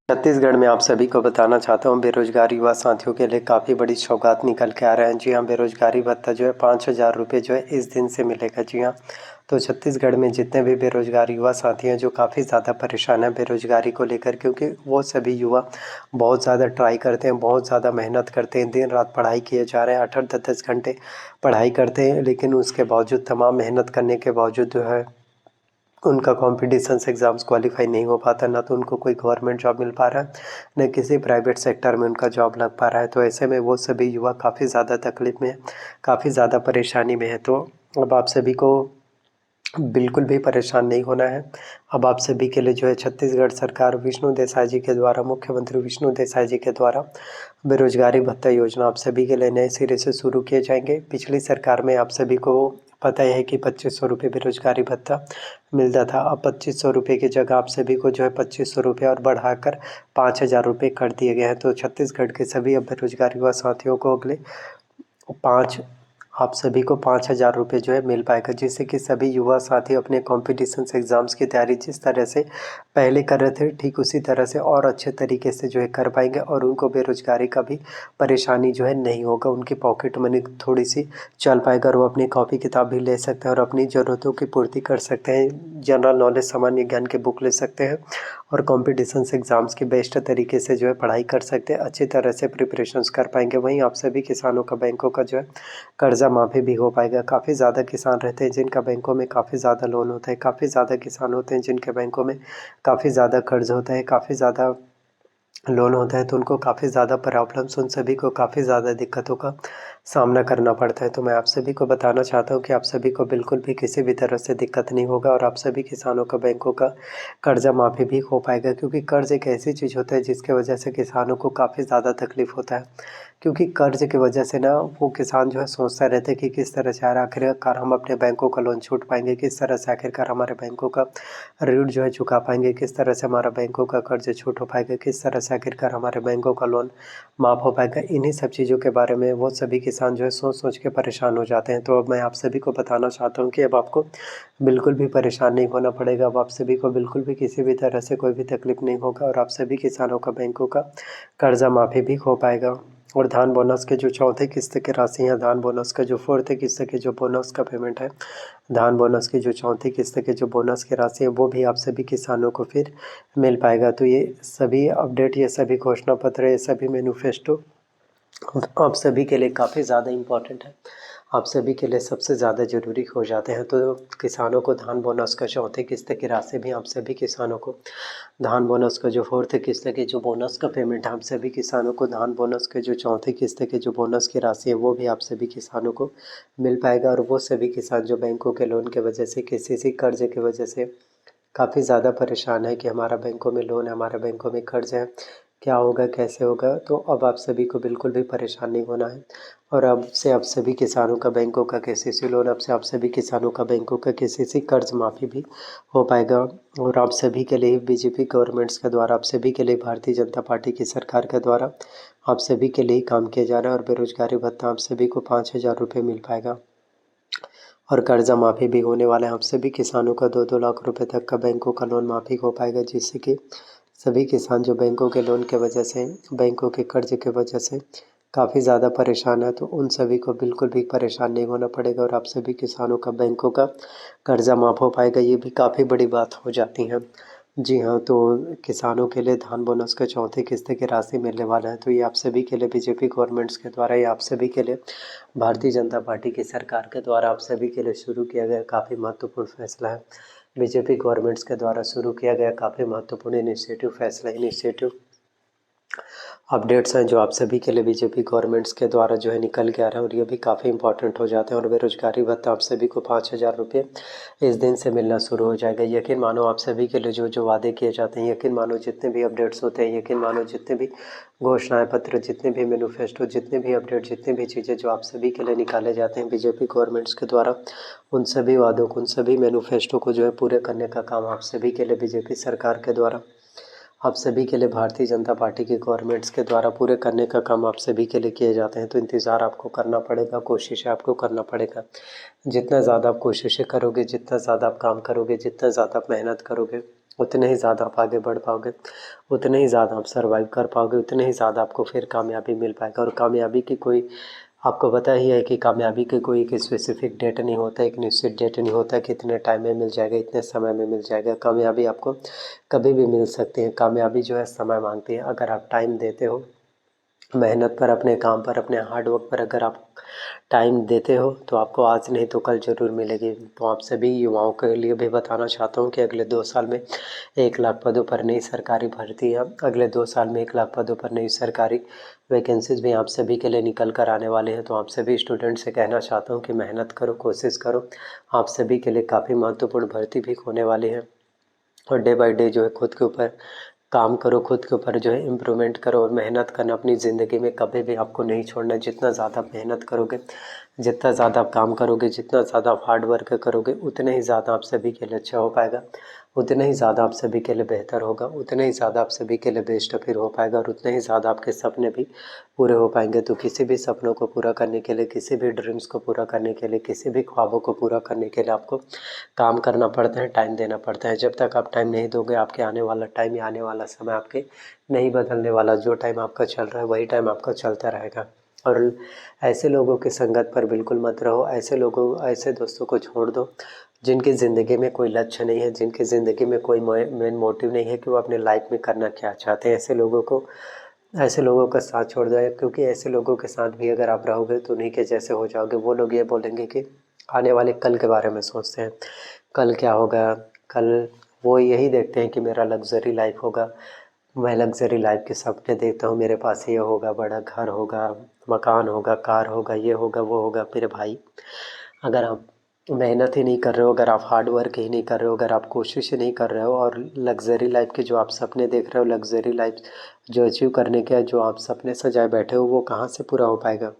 छत्तीसगढ़ में आप सभी को बताना चाहता हूँ, बेरोजगार युवा साथियों के लिए काफ़ी बड़ी सौगात निकल के आ रहे हैं। जी हाँ, बेरोजगारी भत्ता जो है 5,000 रुपये जो है इस दिन से मिलेगा। जी हाँ, तो छत्तीसगढ़ में जितने भी बेरोजगार युवा साथी हैं जो काफ़ी ज़्यादा परेशान हैं बेरोजगारी को लेकर, क्योंकि वो सभी युवा बहुत ज़्यादा ट्राई करते हैं, बहुत ज़्यादा मेहनत करते हैं, दिन रात पढ़ाई किए जा रहे हैं, 8-8 10-10 घंटे पढ़ाई करते हैं, लेकिन उसके बावजूद तमाम मेहनत करने के बावजूद जो है उनका कॉम्पिटिशन्स एग्ज़ाम्स क्वालिफाई नहीं हो पाता, ना तो उनको कोई गवर्नमेंट जॉब मिल पा रहा है, न किसी प्राइवेट सेक्टर में उनका जॉब लग पा रहा है। तो ऐसे में वो सभी युवा काफ़ी ज़्यादा तकलीफ़ में है, काफ़ी ज़्यादा परेशानी में है। तो अब आप सभी को बिल्कुल भी परेशान नहीं होना है। अब आप सभी के लिए जो है छत्तीसगढ़ सरकार विष्णु देसाई जी के द्वारा, मुख्यमंत्री विष्णु देसाई जी के द्वारा बेरोजगारी भत्ता योजना आप सभी के लिए नए सिरे से शुरू किए जाएंगे। पिछली सरकार में आप सभी को पता ही है कि 2,500 रुपये बेरोजगारी भत्ता मिलता था। अब 2,500 रुपये की जगह आप सभी को जो है 2,500 रुपये और बढ़ाकर 5,000 रुपये कर दिए गए हैं। तो छत्तीसगढ़ के सभी अब बेरोजगार युवा साथियों को अगले पाँच आप सभी को 5,000 रुपये जो है मिल पाएगा, जिससे कि सभी युवा साथी अपने कॉम्पिटिशन्स एग्ज़ाम्स की तैयारी जिस तरह से पहले कर रहे थे, ठीक उसी तरह से और अच्छे तरीके से जो है कर पाएंगे, और उनको बेरोजगारी का भी परेशानी जो है नहीं होगा। उनकी पॉकेट मनी थोड़ी सी चल पाएगा और वो अपनी कॉपी किताब भी ले सकते हैं और अपनी ज़रूरतों की पूर्ति कर सकते हैं। जनरल नॉलेज, सामान्य ज्ञान के बुक ले सकते हैं और कॉम्पिटिशन्स एग्ज़ाम्स की बेस्ट तरीके से जो है पढ़ाई कर सकते हैं, अच्छी तरह से प्रिपरेशंस कर पाएंगे। वहीं आप सभी किसानों का, बैंकों का जो है कर्जा माफ़ी भी हो पाएगा। काफ़ी ज़्यादा किसान रहते हैं जिनका बैंकों में काफ़ी ज़्यादा लोन होता है, काफ़ी ज़्यादा किसान होते हैं जिनके बैंकों में काफ़ी ज़्यादा कर्ज होता है, काफ़ी ज़्यादा लोन होता है, तो उनको काफ़ी ज़्यादा प्रॉब्लम्स, उन सभी को काफ़ी ज़्यादा दिक्कतों का सामना करना पड़ता है। तो मैं आप सभी को बताना चाहता हूँ कि आप सभी को बिल्कुल भी किसी भी तरह से दिक्कत नहीं होगा और आप सभी किसानों का, बैंकों का कर्जा माफ़ी भी हो पाएगा, क्योंकि कर्ज़ एक ऐसी चीज़ होता है जिसके वजह से किसानों को काफ़ी ज़्यादा तकलीफ़ होता है। क्योंकि कर्ज़ की वजह से ना वो किसान जो है सोचता रहता है कि किस तरह से यार आखिरकार हम अपने बैंकों का लोन छूट पाएंगे, किस तरह से आखिरकार हमारे बैंकों का ऋण जो है चुका पाएंगे, किस तरह से हमारा बैंकों का कर्ज छूट हो पाएगा, किस तरह से आखिरकार हमारे बैंकों का लोन माफ़ हो पाएगा। इन्हीं सब चीज़ों के बारे में वो सभी किसान जो है सोच सोच के परेशान हो जाते हैं। तो अब मैं आप सभी को बताना चाहता हूँ कि अब आपको बिल्कुल भी परेशान नहीं होना पड़ेगा। अब आप सभी को बिल्कुल भी किसी भी तरह से कोई भी तकलीफ़ नहीं होगा और आप सभी किसानों का, बैंकों का कर्जा माफ़ी भी हो पाएगा। और धान बोनस के जो चौथे किस्त की राशि है, धान बोनस का जो फोर्थ किस्त के जो बोनस का पेमेंट है, धान बोनस की जो चौथी किस्त के जो बोनस की राशि है, वो भी आप सभी किसानों को फिर मिल पाएगा। तो ये सभी अपडेट, ये सभी घोषणा पत्र, ये सभी मैनिफेस्टो आप सभी के लिए काफ़ी ज़्यादा इम्पोर्टेंट है, आप सभी के लिए सबसे ज़्यादा ज़रूरी हो जाते हैं। तो किसानों को धान बोनस का चौथे किस्त की राशि भी आप सभी किसानों को, धान बोनस का जो फोर्थ किस्त के जो बोनस का पेमेंट है, आप सभी किसानों को धान बोनस के जो चौथे किस्त के जो बोनस की राशि है, वो भी आप सभी किसानों को मिल पाएगा। और वो सभी किसान जो बैंकों के लोन के वजह से, किसी कर्ज की वजह से काफ़ी ज़्यादा परेशान है कि हमारा बैंकों में लोन है, हमारे बैंकों में कर्ज है, क्या होगा, कैसे होगा, तो अब आप सभी को बिल्कुल भी परेशान नहीं होना है। और अब से आप सभी किसानों का बैंकों का केसीसी लोन, अब से आप सभी किसानों का बैंकों का केसीसी कर्ज माफ़ी भी हो पाएगा। और आप सभी के लिए बीजेपी गवर्नमेंट्स के द्वारा, आप सभी के लिए भारतीय जनता पार्टी की सरकार के द्वारा आप सभी के लिए काम किया जा रहा है और बेरोजगारी भत्ता आप सभी को 5,000 रुपये मिल पाएगा और कर्जा माफ़ी भी होने वाला है। आप सभी किसानों का 2-2 लाख रुपए तक का बैंकों का लोन माफ़ी हो पाएगा, जिससे कि सभी किसान जो बैंकों के लोन के वजह से, बैंकों के कर्ज के वजह से काफ़ी ज़्यादा परेशान है, तो उन सभी को बिल्कुल भी परेशान नहीं होना पड़ेगा और आप सभी किसानों का बैंकों का कर्जा माफ़ हो पाएगा। ये भी काफ़ी बड़ी बात हो जाती है। जी हाँ, तो किसानों के लिए धान बोनस का चौथी किस्त की राशि मिलने वाला है। तो ये आप सभी के लिए बीजेपी गवर्नमेंट्स के द्वारा, ये आप सभी के लिए भारतीय जनता पार्टी की सरकार के द्वारा आप सभी के लिए शुरू किया गया काफ़ी महत्वपूर्ण फैसला है। बीजेपी गवर्नमेंट्स के द्वारा शुरू किया गया काफ़ी महत्वपूर्ण इनिशिएटिव अपडेट्स हैं जो आप सभी के लिए बीजेपी गवर्नमेंट्स के द्वारा जो है निकल के आ रहे हैं और ये भी काफ़ी इंपॉर्टेंट हो जाते हैं। और बेरोजगारी भत्ता आप सभी को 5,000 रुपये इस दिन से मिलना शुरू हो जाएगा। यकीन मानो आप सभी के लिए जो जो वादे किए जाते हैं, यकीन मानो जितने भी अपडेट्स होते हैं, यकीन मानो जितने भी घोषणाएं पत्र, जितने भी मैनिफेस्टो, जितने भी अपडेट, जितनी भी चीज़ें जो आप सभी के लिए निकाले जाते हैं बीजेपी गवर्नमेंट्स के द्वारा, उन सभी वादों को, उन सभी मैनिफेस्टो को जो है पूरे करने का काम आप सभी के लिए बीजेपी सरकार के द्वारा, आप सभी के लिए भारतीय जनता पार्टी की गवर्नमेंट्स के द्वारा पूरे करने का काम आप सभी के लिए किए जाते हैं। तो इंतज़ार आपको करना पड़ेगा, कोशिश आपको करना पड़ेगा। जितना ज़्यादा आप कोशिशें करोगे, जितना ज़्यादा आप काम करोगे, जितना ज़्यादा आप मेहनत करोगे, उतने ही ज़्यादा आप आगे बढ़ पाओगे, उतने ही ज़्यादा आप सर्वाइव कर पाओगे, उतने ही ज़्यादा आपको फिर कामयाबी मिल पाएगा। और कामयाबी की कोई, आपको पता ही है कि कामयाबी की कोई एक स्पेसिफिक डेट नहीं होता, एक निश्चित डेट नहीं होता कि इतने टाइम में मिल जाएगा, इतने समय में मिल जाएगा। कामयाबी आपको कभी भी मिल सकती है। कामयाबी जो है समय मांगती है। अगर आप टाइम देते हो मेहनत पर, अपने काम पर, अपने हार्ड वर्क पर अगर आप टाइम देते हो तो आपको आज नहीं तो कल ज़रूर मिलेगी। तो आप सभी युवाओं के लिए भी बताना चाहता हूँ कि अगले 2 साल में 1 लाख पदों पर नई सरकारी भर्ती है। अगले 2 साल में 1 लाख पदों पर नई सरकारी वैकेंसीज़ भी आप सभी के लिए निकल कर आने वाले हैं। तो आप सभी स्टूडेंट से कहना चाहता हूँ कि मेहनत करो, कोशिश करो। आप सभी के लिए काफ़ी महत्वपूर्ण भर्ती भी होने वाली है। और डे बाय डे जो है खुद के ऊपर काम करो, खुद के ऊपर जो है इम्प्रूवमेंट करो। और मेहनत करना अपनी ज़िंदगी में कभी भी आपको नहीं छोड़ना है। जितना ज़्यादा आप मेहनत करोगे, जितना ज़्यादा आप काम करोगे, जितना ज़्यादा आप हार्ड वर्क करोगे, उतने ही ज़्यादा आप सभी के लिए अच्छा हो पाएगा, उतने ही ज़्यादा आप सभी के लिए बेहतर होगा, उतने ही ज़्यादा आप सभी के लिए बेस्ट फिर हो पाएगा, और उतने ही ज़्यादा आपके सपने भी पूरे हो पाएंगे। तो किसी भी सपनों को पूरा करने के लिए, किसी भी ड्रीम्स को पूरा करने के लिए, किसी भी ख्वाबों को पूरा करने के लिए आपको काम करना पड़ता है, टाइम देना पड़ता है। जब तक आप टाइम नहीं दोगे, आपके आने वाला टाइम या आने वाला समय आपके नहीं बदलने वाला। जो टाइम आपका चल रहा है वही टाइम आपका चलता रहेगा। और ऐसे लोगों की संगत पर बिल्कुल मत रहो। ऐसे दोस्तों को छोड़ दो जिनकी ज़िंदगी में कोई लक्ष्य नहीं है, जिनकी ज़िंदगी में कोई मेन मोटिव नहीं है कि वो अपने लाइफ में करना क्या चाहते हैं। ऐसे लोगों का साथ छोड़ दो, क्योंकि ऐसे लोगों के साथ भी अगर आप रहोगे तो उन्हीं के जैसे हो जाओगे। वो लोग ये बोलेंगे कि आने वाले कल के बारे में सोचते हैं, कल क्या होगा, कल वो यही देखते हैं कि मेरा लग्जरी लाइफ होगा, मैं लग्जरी लाइफ के सपने देखता हूँ, मेरे पास ये होगा, बड़ा घर होगा, मकान होगा, कार होगा, ये होगा, वो होगा। मेरे भाई, अगर आप मेहनत ही नहीं कर रहे हो, अगर आप हार्ड वर्क ही नहीं कर रहे हो, अगर आप कोशिश ही नहीं कर रहे हो, और लग्जरी लाइफ के जो आप सपने देख रहे हो, लग्जरी लाइफ जो अचीव करने के जो आप सपने सजाए बैठे हो, वो कहाँ से पूरा हो पाएगा।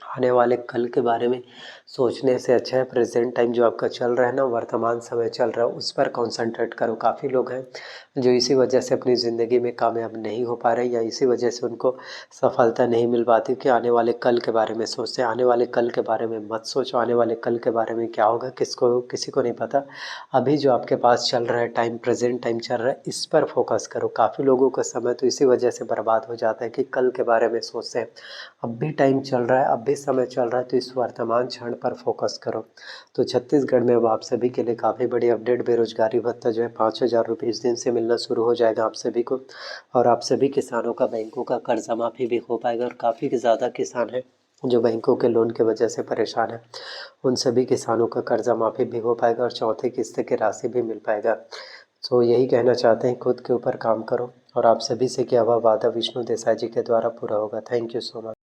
आने वाले कल के बारे में सोचने से अच्छा है प्रेजेंट टाइम जो आपका चल रहा है ना, वर्तमान समय चल रहा है, उस पर कंसंट्रेट करो। काफ़ी लोग हैं जो इसी वजह से अपनी ज़िंदगी में कामयाब नहीं हो पा रहे, या इसी वजह से उनको सफलता नहीं मिल पाती कि आने वाले कल के बारे में सोचते हैं। आने वाले कल के बारे में मत सोचो। आने वाले कल के बारे में क्या होगा किसी को नहीं पता। अभी जो आपके पास चल रहा है टाइम, प्रेजेंट टाइम चल रहा है, इस पर फोकस करो। काफ़ी लोगों का समय तो इसी वजह से बर्बाद हो जाता है कि कल के बारे में सोचते हैं। अब भी टाइम चल रहा है, अब भी समय चल रहा है, तो इस वर्तमान क्षण पर फोकस करो। तो छत्तीसगढ़ में अब आप सभी के लिए काफ़ी बड़ी अपडेट, बेरोजगारी भत्ता जो है 5,000 रुपये इस दिन से मिलना शुरू हो जाएगा आप सभी को। और आप सभी किसानों का बैंकों का कर्जा माफ़ी भी हो पाएगा। और काफ़ी ज़्यादा किसान हैं जो बैंकों के लोन की वजह से परेशान है, उन सभी किसानों का कर्जा माफ़ी भी हो पाएगा, और चौथी किस्त की राशि भी मिल पाएगा। तो यही कहना चाहते हैं, खुद के ऊपर काम करो। और आप सभी से किया हुआ वादा विष्णु देसाई जी के द्वारा पूरा होगा। Thank you so much.